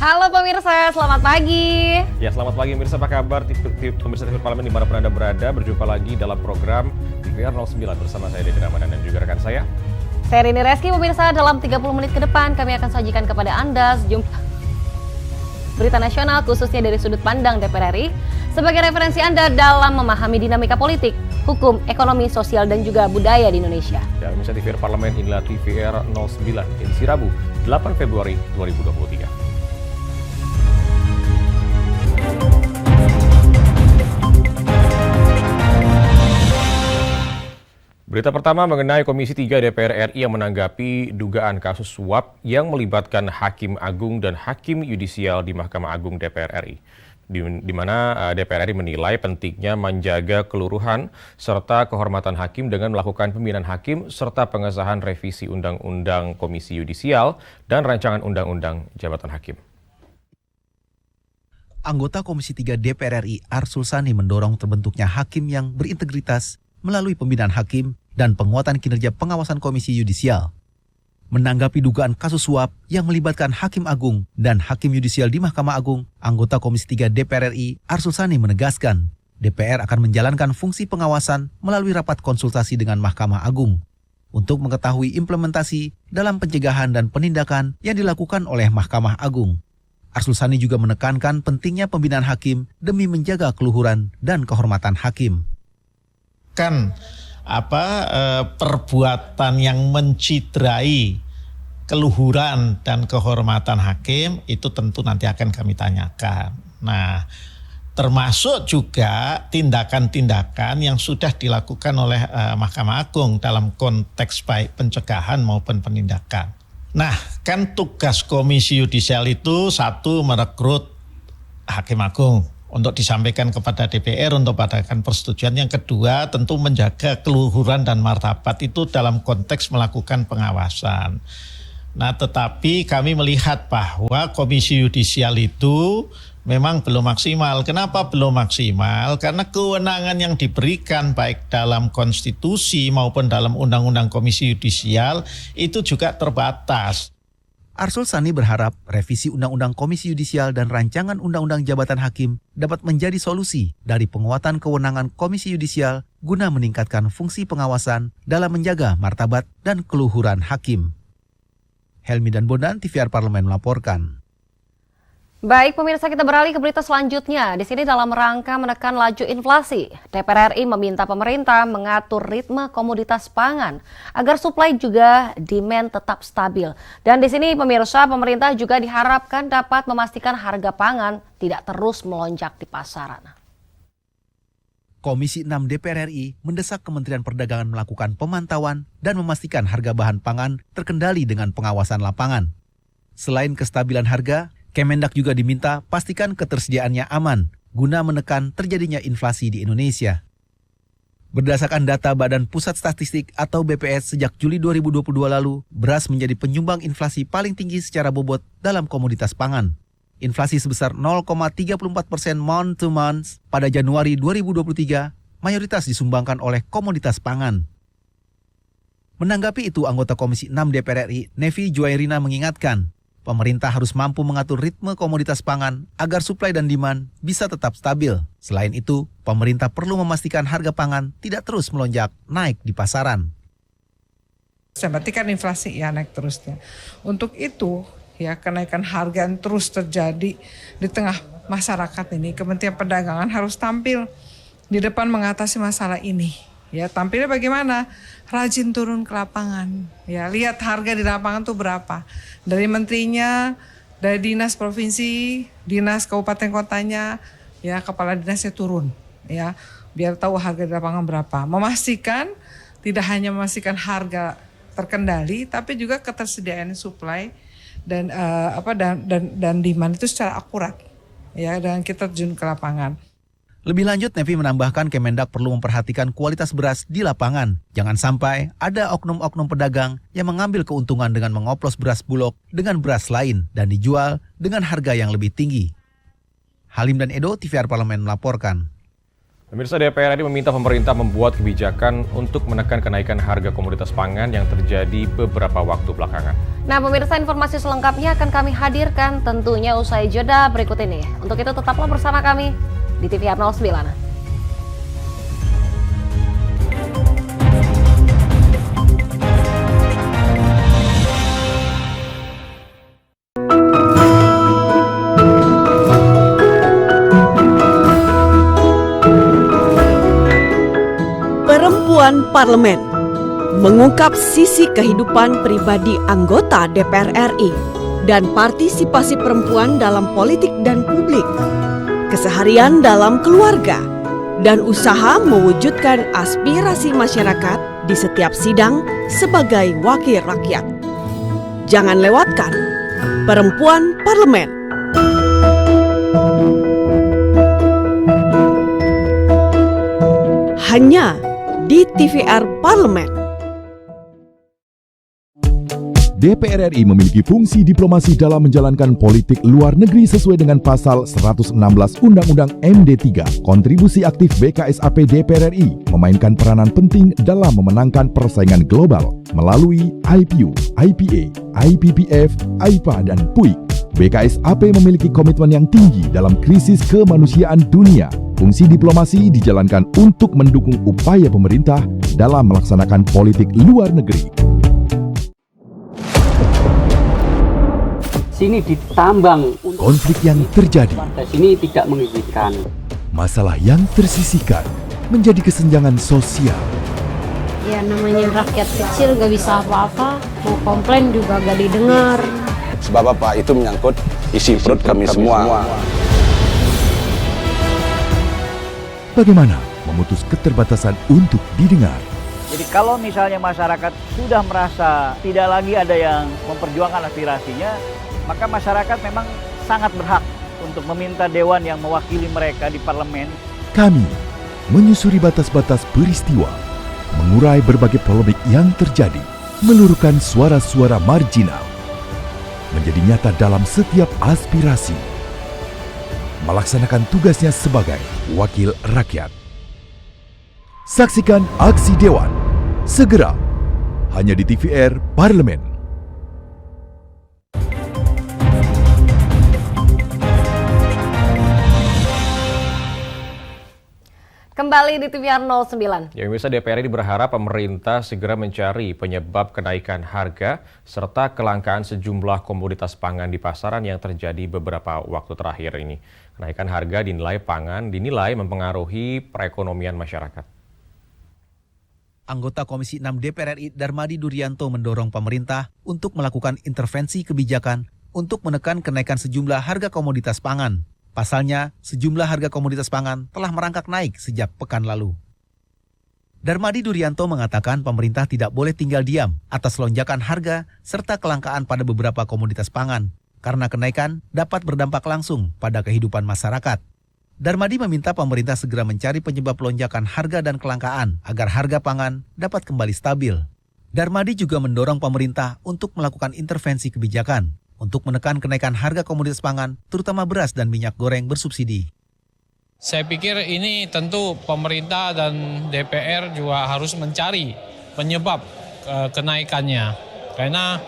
Halo pemirsa, selamat pagi. Ya, selamat pagi pemirsa, apa kabar? Pemirsa TV Parlemen dimanapun Anda berada, berjumpa lagi dalam program TVR 09 bersama saya Dedi Ramadan dan juga rekan saya. Saya Rini Reski pemirsa, dalam 30 menit ke depan kami akan sajikan kepada Anda sejumlah berita nasional khususnya dari sudut pandang DPR RI sebagai referensi Anda dalam memahami dinamika politik, hukum, ekonomi, sosial, dan juga budaya di Indonesia. Ya, pemirsa TVR Parlemen, inilah TVR 09, edisi Rabu, 8 Februari 2023. Berita pertama mengenai Komisi 3 DPR RI yang menanggapi dugaan kasus suap yang melibatkan Hakim Agung dan Hakim Yudisial di Mahkamah Agung DPR RI. Di mana DPR RI menilai pentingnya menjaga keluruhan serta kehormatan hakim dengan melakukan pembinaan hakim serta pengesahan revisi Undang-Undang Komisi Yudisial dan Rancangan Undang-Undang Jabatan Hakim. Anggota Komisi 3 DPR RI Arsul Sani mendorong terbentuknya hakim yang berintegritas melalui pembinaan hakim dan penguatan kinerja pengawasan Komisi Yudisial. Menanggapi dugaan kasus suap yang melibatkan Hakim Agung dan Hakim Yudisial di Mahkamah Agung, anggota Komisi 3 DPR RI Arsul Sani menegaskan, DPR akan menjalankan fungsi pengawasan melalui rapat konsultasi dengan Mahkamah Agung untuk mengetahui implementasi dalam pencegahan dan penindakan yang dilakukan oleh Mahkamah Agung. Arsul Sani juga menekankan pentingnya pembinaan hakim demi menjaga keluhuran dan kehormatan hakim. Perbuatan yang menciderai keluhuran dan kehormatan hakim itu tentu nanti akan kami tanyakan. Nah, termasuk juga tindakan-tindakan yang sudah dilakukan oleh Mahkamah Agung dalam konteks baik pencegahan maupun penindakan. Nah, kan tugas Komisi Yudisial itu satu merekrut Hakim Agung untuk disampaikan kepada DPR untuk mendapatkan persetujuan. Yang kedua tentu menjaga keluhuran dan martabat itu dalam konteks melakukan pengawasan. Nah, tetapi kami melihat bahwa Komisi Yudisial itu memang belum maksimal. Kenapa belum maksimal? Karena kewenangan yang diberikan baik dalam konstitusi maupun dalam Undang-Undang Komisi Yudisial itu juga terbatas. Arsul Sani berharap revisi Undang-Undang Komisi Yudisial dan Rancangan Undang-Undang Jabatan Hakim dapat menjadi solusi dari penguatan kewenangan Komisi Yudisial guna meningkatkan fungsi pengawasan dalam menjaga martabat dan keluhuran hakim. Helmi dan Bondan, TVR Parlemen melaporkan. Baik pemirsa, kita beralih ke berita selanjutnya. Di sini dalam rangka menekan laju inflasi, DPR RI meminta pemerintah mengatur ritme komoditas pangan agar suplai juga demand tetap stabil. Dan di sini pemirsa, pemerintah juga diharapkan dapat memastikan harga pangan tidak terus melonjak di pasaran. Komisi 6 DPR RI mendesak Kementerian Perdagangan melakukan pemantauan dan memastikan harga bahan pangan terkendali dengan pengawasan lapangan. Selain kestabilan harga, Kemendak juga diminta pastikan ketersediaannya aman guna menekan terjadinya inflasi di Indonesia. Berdasarkan data Badan Pusat Statistik atau BPS sejak Juli 2022 lalu, beras menjadi penyumbang inflasi paling tinggi secara bobot dalam komoditas pangan. Inflasi sebesar 0,34% month to month pada Januari 2023 mayoritas disumbangkan oleh komoditas pangan. Menanggapi itu, anggota Komisi 6 DPR RI, Nevi Juwairina mengingatkan, pemerintah harus mampu mengatur ritme komoditas pangan agar suplai dan demand bisa tetap stabil. Selain itu, pemerintah perlu memastikan harga pangan tidak terus melonjak naik di pasaran. Berarti kan inflasi ya naik terusnya. Untuk itu ya kenaikan harga yang terus terjadi di tengah masyarakat ini, Kementerian Perdagangan harus tampil di depan mengatasi masalah ini. Ya, tampilnya bagaimana? Rajin turun ke lapangan. Ya, lihat harga di lapangan tuh berapa. Dari menterinya, dari dinas provinsi, dinas kabupaten kotanya, ya kepala dinasnya turun. Ya, biar tahu harga di lapangan berapa. Memastikan tidak hanya memastikan harga terkendali, tapi juga ketersediaan supply dan demand itu secara akurat. Ya, dan kita terjun ke lapangan. Lebih lanjut, Nevi menambahkan Kemendak perlu memperhatikan kualitas beras di lapangan. Jangan sampai ada oknum-oknum pedagang yang mengambil keuntungan dengan mengoplos beras Bulog dengan beras lain dan dijual dengan harga yang lebih tinggi. Halim dan Edo, TVR Parlemen melaporkan. Pemirsa, DPR RI meminta pemerintah membuat kebijakan untuk menekan kenaikan harga komoditas pangan yang terjadi beberapa waktu belakangan. Nah, pemirsa, informasi selengkapnya akan kami hadirkan tentunya usai jeda berikut ini. Untuk itu tetaplah bersama kami di TVR 09. Perempuan Parlemen mengungkap sisi kehidupan pribadi anggota DPR RI dan partisipasi perempuan dalam politik dan publik, keseharian dalam keluarga, dan usaha mewujudkan aspirasi masyarakat di setiap sidang sebagai wakil rakyat. Jangan lewatkan Perempuan Parlemen. Hanya di TVR Parlemen. DPR RI memiliki fungsi diplomasi dalam menjalankan politik luar negeri sesuai dengan pasal 116 Undang-Undang MD3. Kontribusi aktif BKSAP DPR RI memainkan peranan penting dalam memenangkan persaingan global melalui IPU, IPA, IPPF, AIPA, dan PUIK. BKSAP memiliki komitmen yang tinggi dalam krisis kemanusiaan dunia. Fungsi diplomasi dijalankan untuk mendukung upaya pemerintah dalam melaksanakan politik luar negeri. Sini ditambang. Konflik yang terjadi, Sini tidak mengizinkan. masalah yang tersisihkan menjadi kesenjangan sosial. Ya namanya rakyat kecil gak bisa apa-apa, mau komplain juga gak didengar. Sebab apa? Itu menyangkut isi perut kami semua. Bagaimana memutus keterbatasan untuk didengar? Jadi kalau misalnya masyarakat sudah merasa tidak lagi ada yang memperjuangkan aspirasinya, maka masyarakat memang sangat berhak untuk meminta dewan yang mewakili mereka di parlemen. Kami menyusuri batas-batas peristiwa, mengurai berbagai polemik yang terjadi, meluruhkan suara-suara marginal, menjadi nyata dalam setiap aspirasi, melaksanakan tugasnya sebagai wakil rakyat. Saksikan aksi Dewan segera hanya di TVR Parlemen. Kembali di TVR 09. Ya, pemirsa, DPR RI berharap pemerintah segera mencari penyebab kenaikan harga serta kelangkaan sejumlah komoditas pangan di pasaran yang terjadi beberapa waktu terakhir ini. Kenaikan harga dinilai mempengaruhi perekonomian masyarakat. Anggota Komisi 6 DPR RI Darmadi Durianto mendorong pemerintah untuk melakukan intervensi kebijakan untuk menekan kenaikan sejumlah harga komoditas pangan. Pasalnya, sejumlah harga komoditas pangan telah merangkak naik sejak pekan lalu. Darmadi Durianto mengatakan pemerintah tidak boleh tinggal diam atas lonjakan harga serta kelangkaan pada beberapa komoditas pangan, karena kenaikan dapat berdampak langsung pada kehidupan masyarakat. Darmadi meminta pemerintah segera mencari penyebab lonjakan harga dan kelangkaan agar harga pangan dapat kembali stabil. Darmadi juga mendorong pemerintah untuk melakukan intervensi kebijakan untuk menekan kenaikan harga komoditas pangan, terutama beras dan minyak goreng bersubsidi. Saya pikir ini tentu pemerintah dan DPR juga harus mencari penyebab kenaikannya. Karena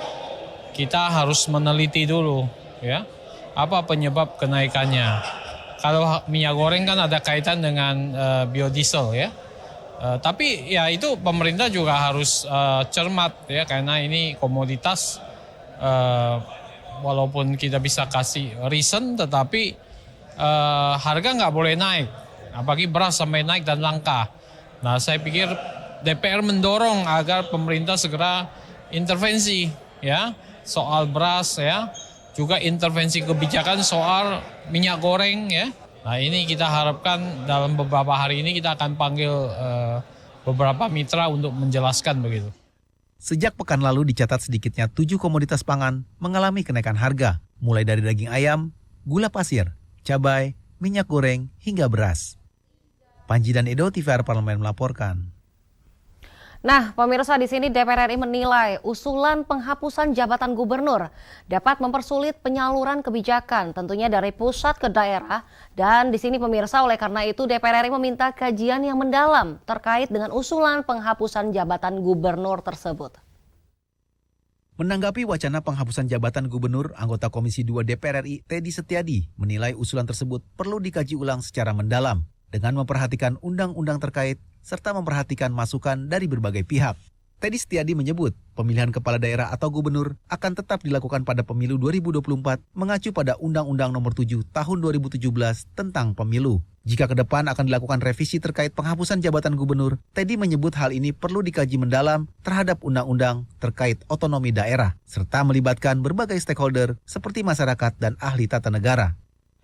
kita harus meneliti dulu, ya, apa penyebab kenaikannya. Kalau minyak goreng kan ada kaitan dengan biodiesel, ya. Tapi ya itu pemerintah juga harus cermat, ya, karena ini komoditas. Walaupun kita bisa kasih reason, tetapi harga nggak boleh naik. Apalagi beras sampai naik dan langka. Nah, saya pikir DPR mendorong agar pemerintah segera intervensi, ya, soal beras, ya, juga intervensi kebijakan soal minyak goreng, ya. Nah, ini kita harapkan dalam beberapa hari ini kita akan panggil beberapa mitra untuk menjelaskan begitu. Sejak pekan lalu dicatat sedikitnya 7 komoditas pangan mengalami kenaikan harga, mulai dari daging ayam, gula pasir, cabai, minyak goreng, hingga beras. Panji dan Edo, TVR Parlemen melaporkan. Nah, pemirsa, di sini DPR RI menilai usulan penghapusan jabatan gubernur dapat mempersulit penyaluran kebijakan, tentunya dari pusat ke daerah. Dan di sini pemirsa, oleh karena itu DPR RI meminta kajian yang mendalam terkait dengan usulan penghapusan jabatan gubernur tersebut. Menanggapi wacana penghapusan jabatan gubernur, anggota Komisi 2 DPR RI Teddy Setiadi menilai usulan tersebut perlu dikaji ulang secara mendalam dengan memperhatikan undang-undang terkait serta memperhatikan masukan dari berbagai pihak. Teddy Setiadi menyebut pemilihan kepala daerah atau gubernur akan tetap dilakukan pada pemilu 2024 mengacu pada Undang-Undang Nomor 7 Tahun 2017 tentang pemilu. Jika ke depan akan dilakukan revisi terkait penghapusan jabatan gubernur, Teddy menyebut hal ini perlu dikaji mendalam terhadap undang-undang terkait otonomi daerah serta melibatkan berbagai stakeholder seperti masyarakat dan ahli tata negara.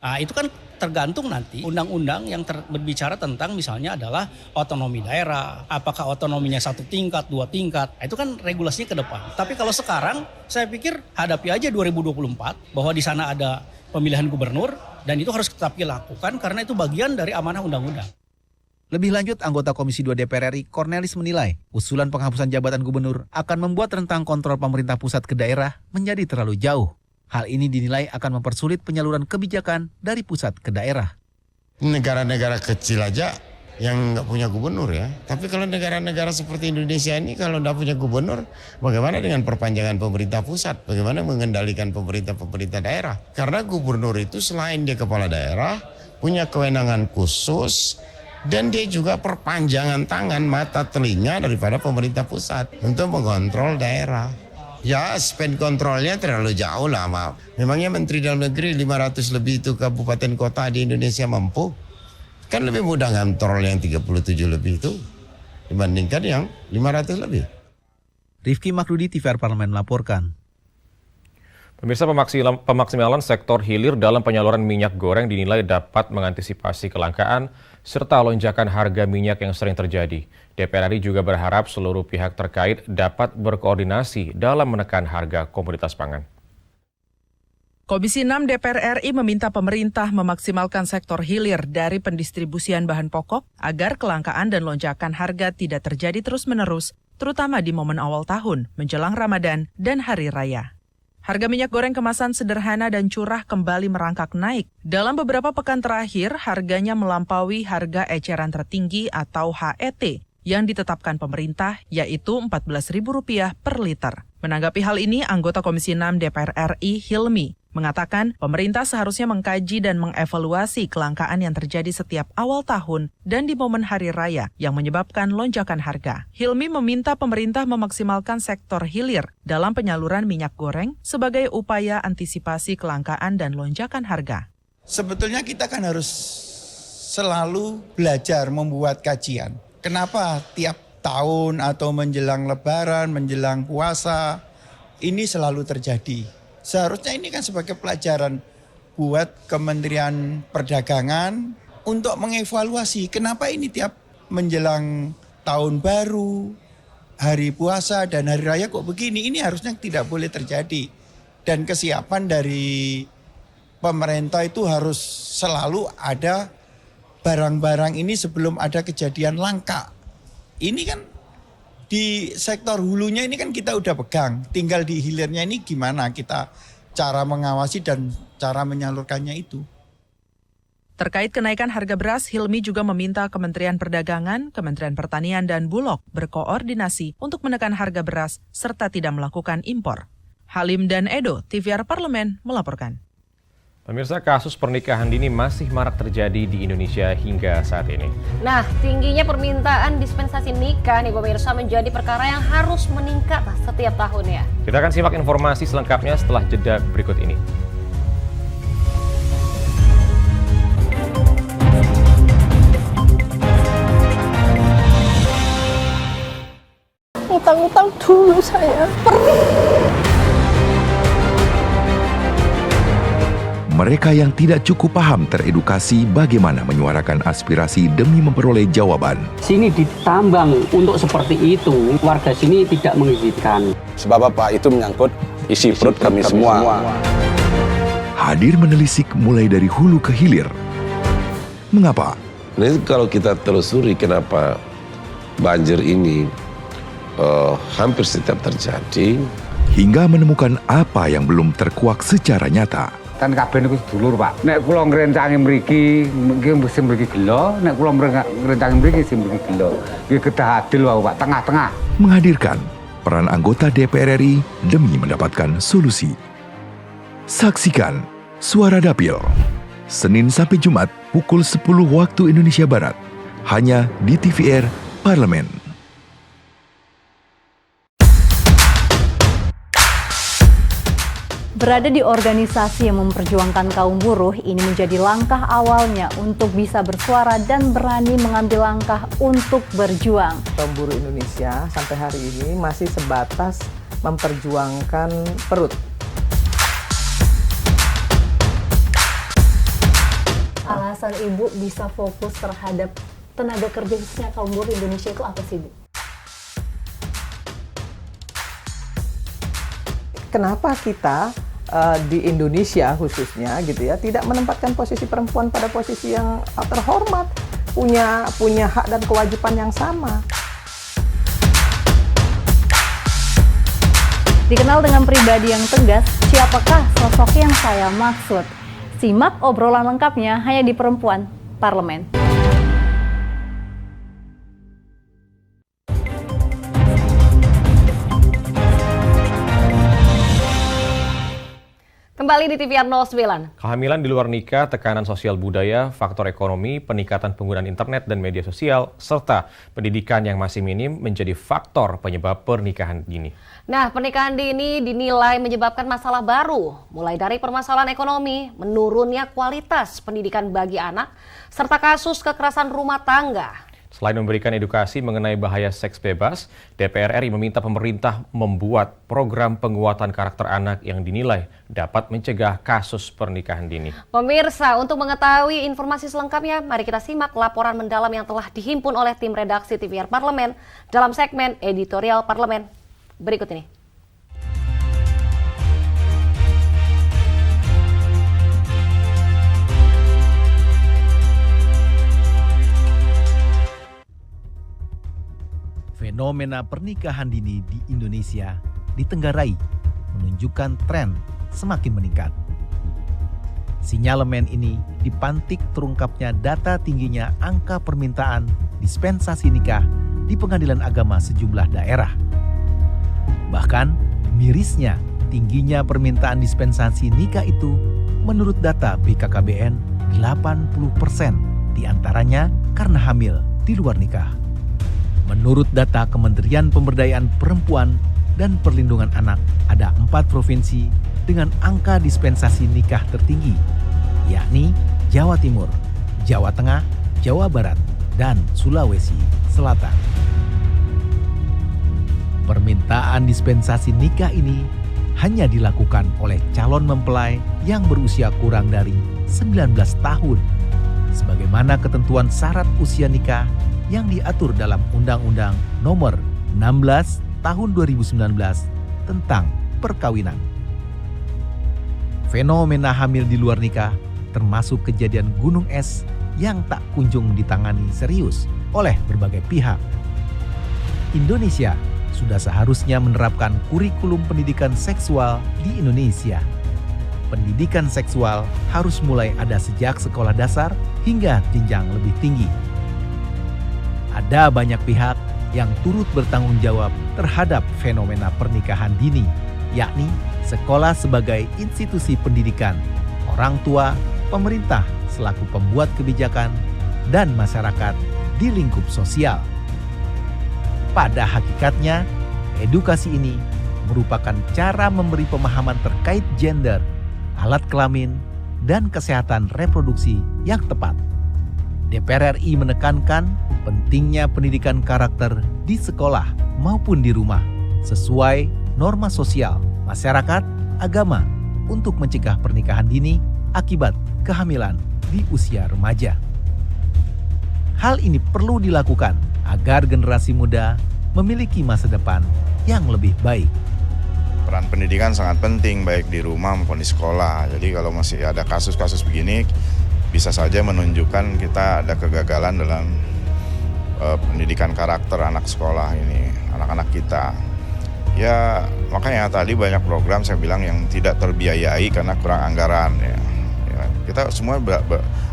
Itu kan tergantung nanti undang-undang yang berbicara tentang misalnya adalah otonomi daerah. Apakah otonominya 1 tingkat, 2 tingkat. Itu kan regulasinya ke depan. Tapi kalau sekarang saya pikir hadapi aja 2024 bahwa di sana ada pemilihan gubernur dan itu harus tetap dilakukan karena itu bagian dari amanah undang-undang. Lebih lanjut, anggota Komisi 2 DPR RI Cornelis menilai usulan penghapusan jabatan gubernur akan membuat rentang kontrol pemerintah pusat ke daerah menjadi terlalu jauh. Hal ini dinilai akan mempersulit penyaluran kebijakan dari pusat ke daerah. Negara-negara kecil aja yang nggak punya gubernur ya. Tapi kalau negara-negara seperti Indonesia ini kalau nggak punya gubernur, bagaimana dengan perpanjangan pemerintah pusat? Bagaimana mengendalikan pemerintah daerah? Karena gubernur itu selain dia kepala daerah, punya kewenangan khusus, dan dia juga perpanjangan tangan, mata, telinga daripada pemerintah pusat untuk mengontrol daerah. Ya, span kontrolnya terlalu jauh lah, maaf. Memangnya Menteri Dalam Negeri 500 lebih itu kabupaten kota di Indonesia mampu? Kan lebih mudah ngontrol yang 37 lebih itu dibandingkan yang 500 lebih. Rifki Makrudi, TVR Parlemen melaporkan. Pemirsa, pemaksimalan sektor hilir dalam penyaluran minyak goreng dinilai dapat mengantisipasi kelangkaan serta lonjakan harga minyak yang sering terjadi. DPR RI juga berharap seluruh pihak terkait dapat berkoordinasi dalam menekan harga komoditas pangan. Komisi 6 DPR RI meminta pemerintah memaksimalkan sektor hilir dari pendistribusian bahan pokok agar kelangkaan dan lonjakan harga tidak terjadi terus-menerus, terutama di momen awal tahun, menjelang Ramadan dan Hari Raya. Harga minyak goreng kemasan sederhana dan curah kembali merangkak naik. Dalam beberapa pekan terakhir, harganya melampaui harga eceran tertinggi atau HET yang ditetapkan pemerintah, yaitu Rp14.000 per liter. Menanggapi hal ini, anggota Komisi 6 DPR RI Hilmi mengatakan pemerintah seharusnya mengkaji dan mengevaluasi kelangkaan yang terjadi setiap awal tahun dan di momen Hari Raya yang menyebabkan lonjakan harga. Hilmi meminta pemerintah memaksimalkan sektor hilir dalam penyaluran minyak goreng sebagai upaya antisipasi kelangkaan dan lonjakan harga. Sebetulnya kita kan harus selalu belajar membuat kajian. Kenapa tiap tahun atau menjelang Lebaran, menjelang puasa, ini selalu terjadi? Seharusnya ini kan sebagai pelajaran buat Kementerian Perdagangan untuk mengevaluasi kenapa ini tiap menjelang tahun baru, hari puasa dan hari raya kok begini. Ini harusnya tidak boleh terjadi. Dan kesiapan dari pemerintah itu harus selalu ada barang-barang ini sebelum ada kejadian langka. Ini kan di sektor hulunya ini kan kita udah pegang, tinggal di hilirnya ini gimana kita cara mengawasi dan cara menyalurkannya itu. Terkait kenaikan harga beras, Hilmi juga meminta Kementerian Perdagangan, Kementerian Pertanian, dan Bulog berkoordinasi untuk menekan harga beras serta tidak melakukan impor. Halim dan Edo, TVR Parlemen melaporkan. Pemirsa, kasus pernikahan dini masih marak terjadi di Indonesia hingga saat ini. Nah, tingginya permintaan dispensasi nikah nih pemirsa menjadi perkara yang harus meningkat setiap tahunnya. Kita akan simak informasi selengkapnya setelah jeda berikut ini. Utang-utang dulu saya. Mereka yang tidak cukup paham teredukasi bagaimana menyuarakan aspirasi demi memperoleh jawaban. Sini ditambang untuk seperti itu, warga sini tidak mengizinkan. Sebab apa? Itu menyangkut isi perut kami semua. Hadir menelisik mulai dari hulu ke hilir. Mengapa? Nah, kalau kita telusuri kenapa banjir ini hampir setiap terjadi. Hingga menemukan apa yang belum terkuak secara nyata. Kan kabeh niku sedulur, Pak. Nek kula ngrencangi mriki, sing mriki gelo, nek kula ngrencangi mriki sing mriki gelo. Nggih kedah adil wae, Pak, tengah-tengah. Menghadirkan peran anggota DPR RI demi mendapatkan solusi. Saksikan Suara Dapil, Senin sampai Jumat pukul 10 waktu Indonesia Barat, hanya di TVR Parlemen. Berada di organisasi yang memperjuangkan kaum buruh, ini menjadi langkah awalnya untuk bisa bersuara dan berani mengambil langkah untuk berjuang. Kaum buruh Indonesia sampai hari ini masih sebatas memperjuangkan perut. Alasan Ibu bisa fokus terhadap tenaga kerja khususnya kaum buruh Indonesia itu apa sih, Bu? Kenapa kita di Indonesia khususnya gitu ya tidak menempatkan posisi perempuan pada posisi yang terhormat, punya hak dan kewajiban yang sama. Dikenal dengan pribadi yang tegas, siapakah sosok yang saya maksud? Simak obrolan lengkapnya hanya di Perempuan Parlemen. Kembali di TVR 09. Kehamilan di luar nikah, tekanan sosial budaya, faktor ekonomi, peningkatan penggunaan internet dan media sosial, serta pendidikan yang masih minim menjadi faktor penyebab pernikahan dini. Nah, pernikahan dini dinilai menyebabkan masalah baru, mulai dari permasalahan ekonomi, menurunnya kualitas pendidikan bagi anak, serta kasus kekerasan rumah tangga. Selain memberikan edukasi mengenai bahaya seks bebas, DPR RI meminta pemerintah membuat program penguatan karakter anak yang dinilai dapat mencegah kasus pernikahan dini. Pemirsa, untuk mengetahui informasi selengkapnya, mari kita simak laporan mendalam yang telah dihimpun oleh tim redaksi TVR Parlemen dalam segmen Editorial Parlemen berikut ini. Fenomena pernikahan dini di Indonesia ditenggarai menunjukkan tren semakin meningkat. Sinyalemen ini dipantik terungkapnya data tingginya angka permintaan dispensasi nikah di pengadilan agama sejumlah daerah. Bahkan mirisnya tingginya permintaan dispensasi nikah itu menurut data BKKBN 80% diantaranya karena hamil di luar nikah. Menurut data Kementerian Pemberdayaan Perempuan dan Perlindungan Anak, ada 4 provinsi dengan angka dispensasi nikah tertinggi, yakni Jawa Timur, Jawa Tengah, Jawa Barat, dan Sulawesi Selatan. Permintaan dispensasi nikah ini hanya dilakukan oleh calon mempelai yang berusia kurang dari 19 tahun, sebagaimana ketentuan syarat usia nikah yang diatur dalam Undang-Undang Nomor 16 Tahun 2019 tentang perkawinan. Fenomena hamil di luar nikah termasuk kejadian gunung es yang tak kunjung ditangani serius oleh berbagai pihak. Indonesia sudah seharusnya menerapkan kurikulum pendidikan seksual di Indonesia. Pendidikan seksual harus mulai ada sejak sekolah dasar hingga jenjang lebih tinggi. Ada banyak pihak yang turut bertanggung jawab terhadap fenomena pernikahan dini, yakni sekolah sebagai institusi pendidikan, orang tua, pemerintah selaku pembuat kebijakan, dan masyarakat di lingkup sosial. Pada hakikatnya, edukasi ini merupakan cara memberi pemahaman terkait gender, alat kelamin, dan kesehatan reproduksi yang tepat. DPR RI menekankan pentingnya pendidikan karakter di sekolah maupun di rumah sesuai norma sosial, masyarakat, agama untuk mencegah pernikahan dini akibat kehamilan di usia remaja. Hal ini perlu dilakukan agar generasi muda memiliki masa depan yang lebih baik. Peran pendidikan sangat penting baik di rumah maupun di sekolah. Jadi kalau masih ada kasus-kasus begini bisa saja menunjukkan kita ada kegagalan dalam pendidikan karakter anak sekolah ini. anak-anak kita. Ya makanya tadi banyak program saya bilang yang tidak terbiayai karena kurang anggaran ya. Kita semua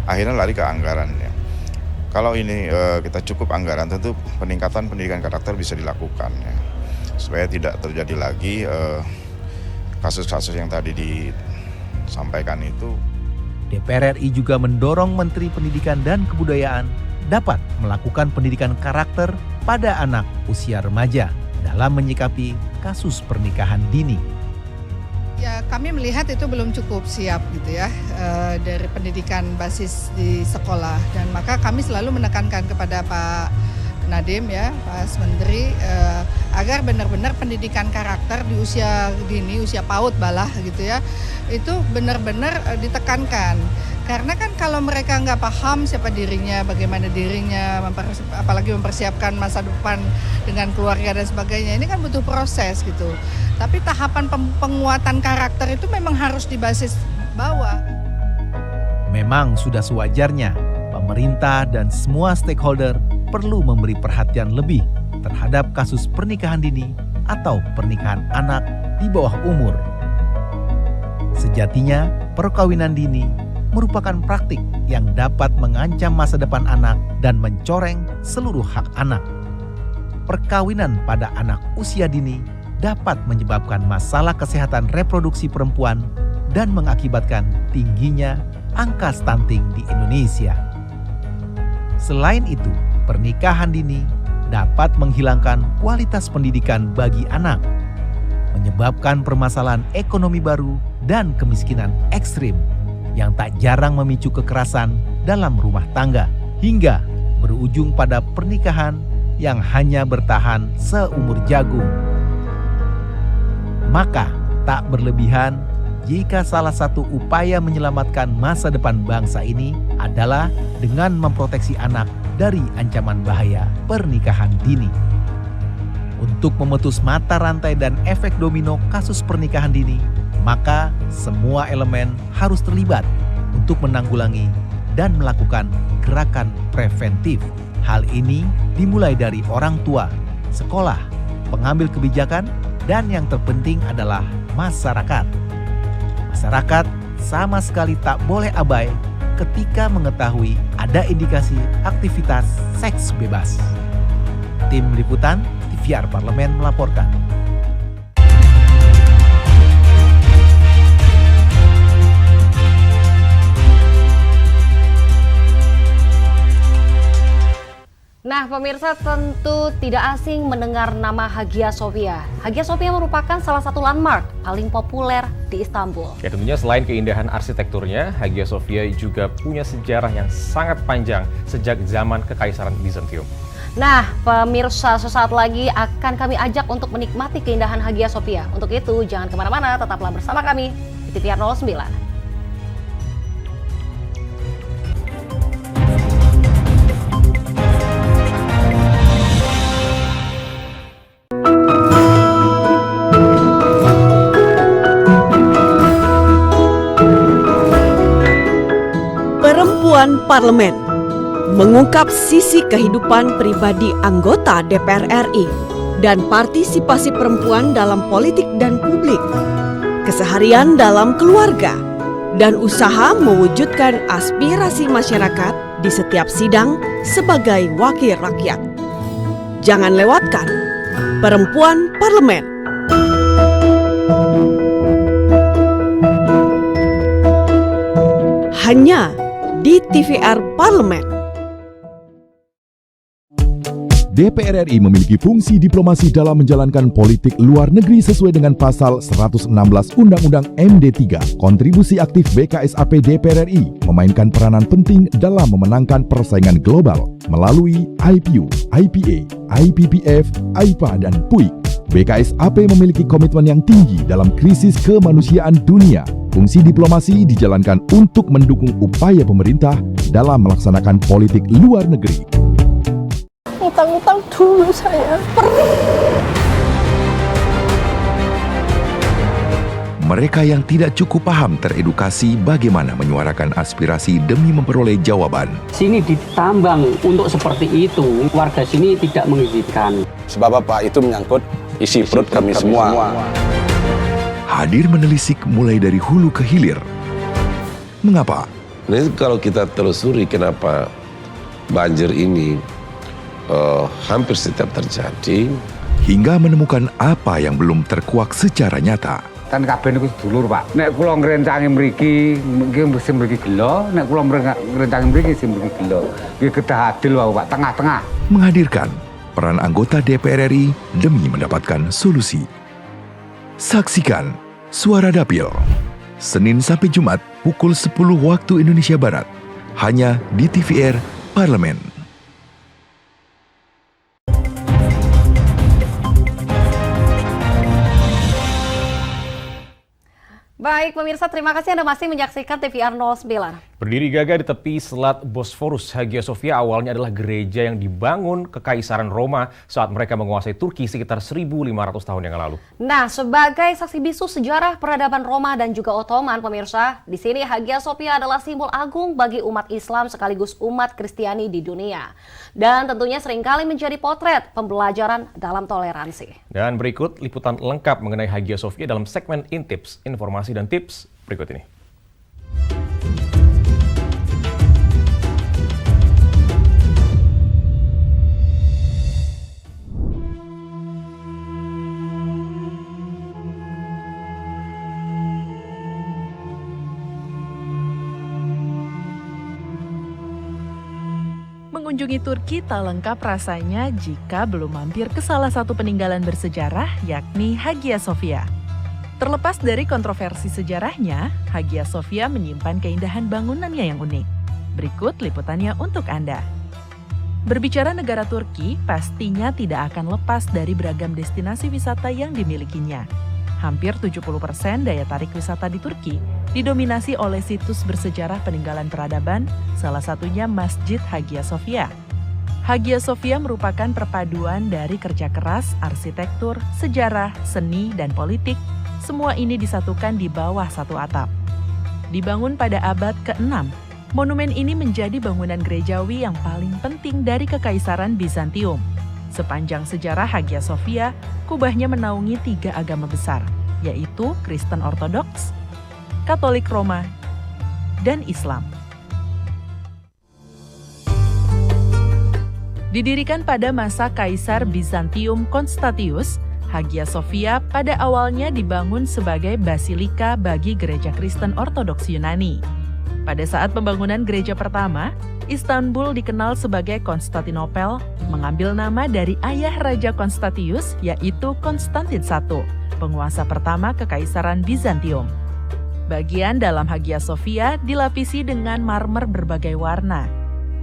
akhirnya lari ke anggaran ya. Kalau ini kita cukup anggaran, tentu peningkatan pendidikan karakter bisa dilakukan ya, supaya tidak terjadi lagi kasus-kasus yang tadi disampaikan itu. DPR RI juga mendorong Menteri Pendidikan dan Kebudayaan dapat melakukan pendidikan karakter pada anak usia remaja dalam menyikapi kasus pernikahan dini. Ya, kami melihat itu belum cukup siap gitu ya dari pendidikan basis di sekolah, dan maka kami selalu menekankan kepada Pak Nadiem ya, Pak Menteri agar benar-benar pendidikan karakter di usia dini, usia PAUD balah gitu ya, itu benar-benar ditekankan. Karena kan kalau mereka nggak paham siapa dirinya, bagaimana dirinya, apalagi mempersiapkan masa depan dengan keluarga dan sebagainya, ini kan butuh proses gitu. Tapi tahapan penguatan karakter itu memang harus di basis bawah. Memang sudah sewajarnya pemerintah dan semua stakeholder perlu memberi perhatian lebih terhadap kasus pernikahan dini atau pernikahan anak di bawah umur. Sejatinya, perkawinan dini merupakan praktik yang dapat mengancam masa depan anak dan mencoreng seluruh hak anak. Perkawinan pada anak usia dini dapat menyebabkan masalah kesehatan reproduksi perempuan dan mengakibatkan tingginya angka stunting di Indonesia. Selain itu, pernikahan dini dapat menghilangkan kualitas pendidikan bagi anak, menyebabkan permasalahan ekonomi baru dan kemiskinan ekstrim yang tak jarang memicu kekerasan dalam rumah tangga, hingga berujung pada pernikahan yang hanya bertahan seumur jagung. Maka tak berlebihan jika salah satu upaya menyelamatkan masa depan bangsa ini adalah dengan memproteksi anak dari ancaman bahaya pernikahan dini. Untuk memutus mata rantai dan efek domino kasus pernikahan dini, maka semua elemen harus terlibat untuk menanggulangi dan melakukan gerakan preventif. Hal ini dimulai dari orang tua, sekolah, pengambil kebijakan, dan yang terpenting adalah masyarakat. Masyarakat sama sekali tak boleh abai ketika mengetahui ada indikasi aktivitas seks bebas. Tim Liputan TVR Parlemen melaporkan. Nah, pemirsa tentu tidak asing mendengar nama Hagia Sophia. Hagia Sophia merupakan salah satu landmark paling populer di Istanbul. Ya, tentunya selain keindahan arsitekturnya, Hagia Sophia juga punya sejarah yang sangat panjang sejak zaman Kekaisaran Bizantium. Nah, pemirsa, sesaat lagi akan kami ajak untuk menikmati keindahan Hagia Sophia. Untuk itu, jangan kemana-mana, tetaplah bersama kami di TVR 09. Perempuan Parlemen mengungkap sisi kehidupan pribadi anggota DPR RI dan partisipasi perempuan dalam politik dan publik, keseharian dalam keluarga, dan usaha mewujudkan aspirasi masyarakat di setiap sidang sebagai wakil rakyat. Jangan lewatkan Perempuan Parlemen. Hanya di TVR Parlemen. DPR RI memiliki fungsi diplomasi dalam menjalankan politik luar negeri sesuai dengan pasal 116 Undang-Undang MD3. Kontribusi aktif BKSAP DPR RI memainkan peranan penting dalam memenangkan persaingan global melalui IPU, IPA, IPPF, AIPA, dan PUIK. BKSAP memiliki komitmen yang tinggi dalam krisis kemanusiaan dunia. Fungsi diplomasi dijalankan untuk mendukung upaya pemerintah dalam melaksanakan politik luar negeri. Utang-utang dulu saya. Mereka yang tidak cukup paham teredukasi bagaimana menyuarakan aspirasi demi memperoleh jawaban. Sini ditambang untuk seperti itu, warga sini tidak mengizinkan. Sebab apa? Itu menyangkut isi perut kami semua. Hadir menelisik mulai dari hulu ke hilir. Mengapa? Ini kalau kita telusuri kenapa banjir ini hampir setiap terjadi. Hingga menemukan apa yang belum terkuak secara nyata. Kan kabeh niku sedulur, Pak. Nek kula ngrencangi mriki, sing mriki gelo, nek kula ngrencangi mriki sing mriki gelo. Nggih kedah adil wae, Pak, tengah-tengah. Menghadirkan peran anggota DPR RI demi mendapatkan solusi. Saksikan Suara Dapil, Senin sampai Jumat pukul 10 waktu Indonesia Barat, hanya di TVR Parlemen. Baik pemirsa, terima kasih Anda masih menyaksikan TVR 09. Berdiri gagah di tepi Selat Bosforus, Hagia Sophia awalnya adalah gereja yang dibangun Kekaisaran Roma saat mereka menguasai Turki sekitar 1.500 tahun yang lalu. Nah, sebagai saksi bisu sejarah peradaban Roma dan juga Ottoman, pemirsa, di sini Hagia Sophia adalah simbol agung bagi umat Islam sekaligus umat Kristiani di dunia. Dan tentunya seringkali menjadi potret pembelajaran dalam toleransi. Dan berikut liputan lengkap mengenai Hagia Sophia dalam segmen Intips, informasi dan tips berikut ini. Mengunjungi Turki tak lengkap rasanya jika belum mampir ke salah satu peninggalan bersejarah, yakni Hagia Sophia. Terlepas dari kontroversi sejarahnya, Hagia Sophia menyimpan keindahan bangunannya yang unik. Berikut liputannya untuk Anda. Berbicara negara Turki, pastinya tidak akan lepas dari beragam destinasi wisata yang dimilikinya. Hampir 70% daya tarik wisata di Turki didominasi oleh situs bersejarah peninggalan peradaban, salah satunya Masjid Hagia Sophia. Hagia Sophia merupakan perpaduan dari kerja keras, arsitektur, sejarah, seni, dan politik. Semua ini disatukan di bawah satu atap. Dibangun pada abad ke-6, monumen ini menjadi bangunan gerejawi yang paling penting dari Kekaisaran Bizantium. Sepanjang sejarah Hagia Sophia, kubahnya menaungi 3 agama besar, yaitu Kristen Ortodoks, Katolik Roma, dan Islam. Didirikan pada masa Kaisar Bizantium Constantius, Hagia Sophia pada awalnya dibangun sebagai basilika bagi gereja Kristen Ortodoks Yunani. Pada saat pembangunan gereja pertama, Istanbul dikenal sebagai Konstantinopel, mengambil nama dari ayah Raja Konstantius, yaitu Konstantin I, penguasa pertama Kekaisaran Bizantium. Bagian dalam Hagia Sophia dilapisi dengan marmer berbagai warna.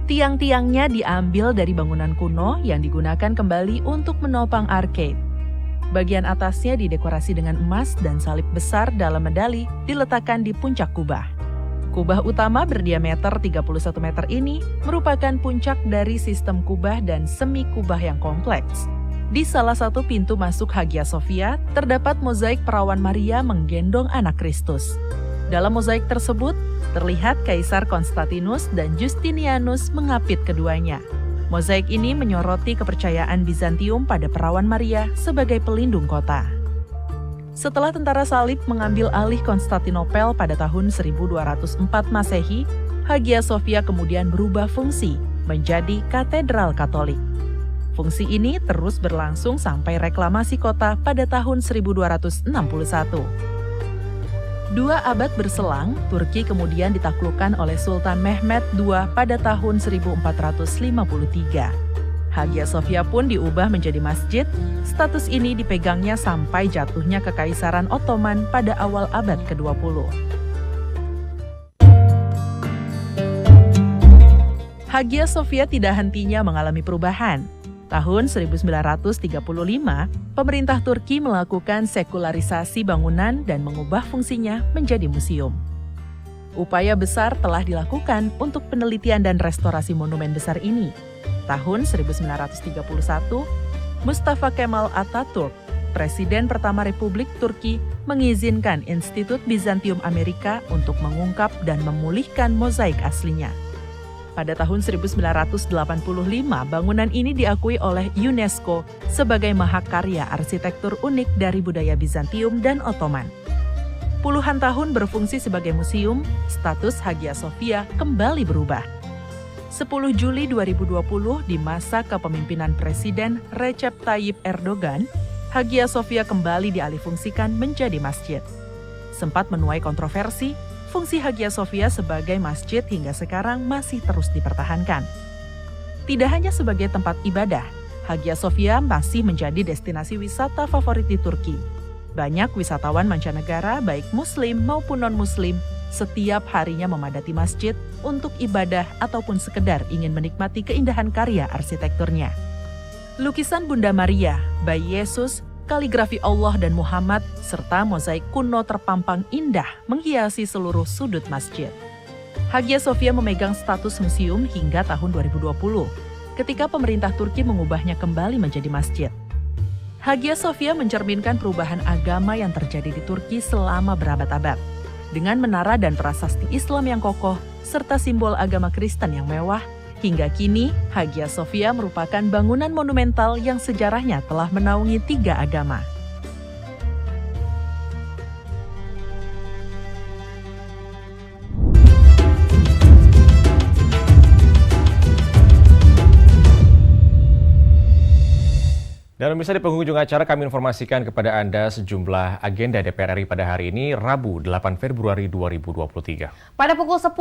Tiang-tiangnya diambil dari bangunan kuno yang digunakan kembali untuk menopang arcade. Bagian atasnya didekorasi dengan emas dan salib besar dalam medali diletakkan di puncak kubah. Kubah utama berdiameter 31 meter ini merupakan puncak dari sistem kubah dan semi kubah yang kompleks. Di salah satu pintu masuk Hagia Sophia terdapat mozaik perawan Maria menggendong anak Kristus. Dalam mozaik tersebut terlihat Kaisar Konstantinus dan Justinianus mengapit keduanya. Mozaik ini menyoroti kepercayaan Bizantium pada perawan Maria sebagai pelindung kota. Setelah tentara salib mengambil alih Konstantinopel pada tahun 1204 Masehi, Hagia Sophia kemudian berubah fungsi menjadi katedral Katolik. Fungsi ini terus berlangsung sampai reklamasi kota pada tahun 1261. 2 abad berselang, Turki kemudian ditaklukkan oleh Sultan Mehmed II pada tahun 1453. Hagia Sophia pun diubah menjadi masjid. Status ini dipegangnya sampai jatuhnya Kekaisaran Ottoman pada awal abad ke-20. Hagia Sophia tidak hentinya mengalami perubahan. Tahun 1935, pemerintah Turki melakukan sekularisasi bangunan dan mengubah fungsinya menjadi museum. Upaya besar telah dilakukan untuk penelitian dan restorasi monumen besar ini. Tahun 1931, Mustafa Kemal Atatürk Presiden pertama Republik Turki mengizinkan Institut Bizantium Amerika untuk mengungkap dan memulihkan mozaik aslinya. Pada tahun 1985, bangunan ini diakui oleh UNESCO sebagai mahakarya arsitektur unik dari budaya Bizantium dan Ottoman. Puluhan tahun berfungsi sebagai museum, status Hagia Sophia kembali berubah. 10 Juli 2020 di masa kepemimpinan Presiden Recep Tayyip Erdogan, Hagia Sophia kembali dialihfungsikan menjadi masjid. Sempat menuai kontroversi, fungsi Hagia Sophia sebagai masjid hingga sekarang masih terus dipertahankan. Tidak hanya sebagai tempat ibadah, Hagia Sophia masih menjadi destinasi wisata favorit di Turki. Banyak wisatawan mancanegara baik muslim maupun non-muslim setiap harinya memadati masjid untuk ibadah ataupun sekedar ingin menikmati keindahan karya arsitekturnya. Lukisan Bunda Maria, Bayi Yesus, kaligrafi Allah dan Muhammad, serta mozaik kuno terpampang indah menghiasi seluruh sudut masjid. Hagia Sophia memegang status museum hingga tahun 2020, ketika pemerintah Turki mengubahnya kembali menjadi masjid. Hagia Sophia mencerminkan perubahan agama yang terjadi di Turki selama berabad-abad. Dengan menara dan prasasti Islam yang kokoh, serta simbol agama Kristen yang mewah, hingga kini, Hagia Sophia merupakan bangunan monumental yang sejarahnya telah menaungi 3 agama. Dan pemirsa, di penghujung acara kami informasikan kepada Anda sejumlah agenda DPR RI pada hari ini, Rabu 8 Februari 2023. Pada pukul 10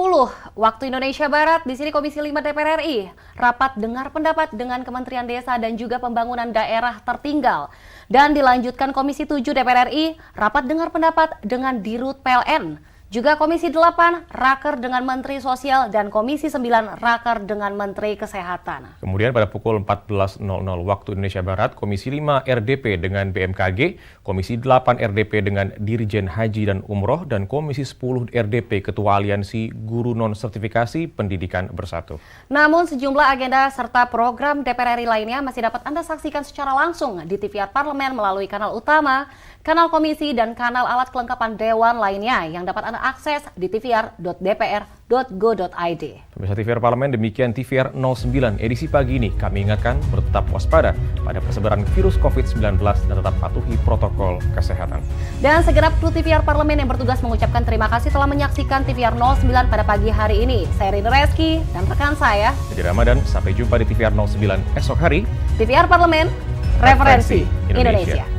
waktu Indonesia Barat, di sini Komisi 5 DPR RI rapat dengar pendapat dengan Kementerian Desa dan juga Pembangunan Daerah Tertinggal. Dan dilanjutkan Komisi 7 DPR RI rapat dengar pendapat dengan Dirut PLN. Juga Komisi 8 raker dengan Menteri Sosial dan Komisi 9 raker dengan Menteri Kesehatan. Kemudian pada pukul 14.00 waktu Indonesia Barat, Komisi 5 RDP dengan BMKG, Komisi 8 RDP dengan Dirjen Haji dan Umroh, dan Komisi 10 RDP Ketua Aliansi Guru Non-Sertifikasi Pendidikan Bersatu. Namun sejumlah agenda serta program DPR RI lainnya masih dapat Anda saksikan secara langsung di TVR Parlemen melalui kanal utama, kanal komisi, dan kanal alat kelengkapan Dewan lainnya yang dapat Anda akses di tvr.dpr.go.id. Pemirsa TVR Parlemen, demikian TVR 09 edisi pagi ini. Kami ingatkan bertetap waspada pada persebaran virus COVID-19 dan tetap patuhi protokol kesehatan. Dan segenap kru TVR Parlemen yang bertugas mengucapkan terima kasih telah menyaksikan TVR 09 pada pagi hari ini. Saya Rini Reski dan rekan saya Jadi Ramadan, sampai jumpa di TVR 09 esok hari. TVR Parlemen, referensi Indonesia.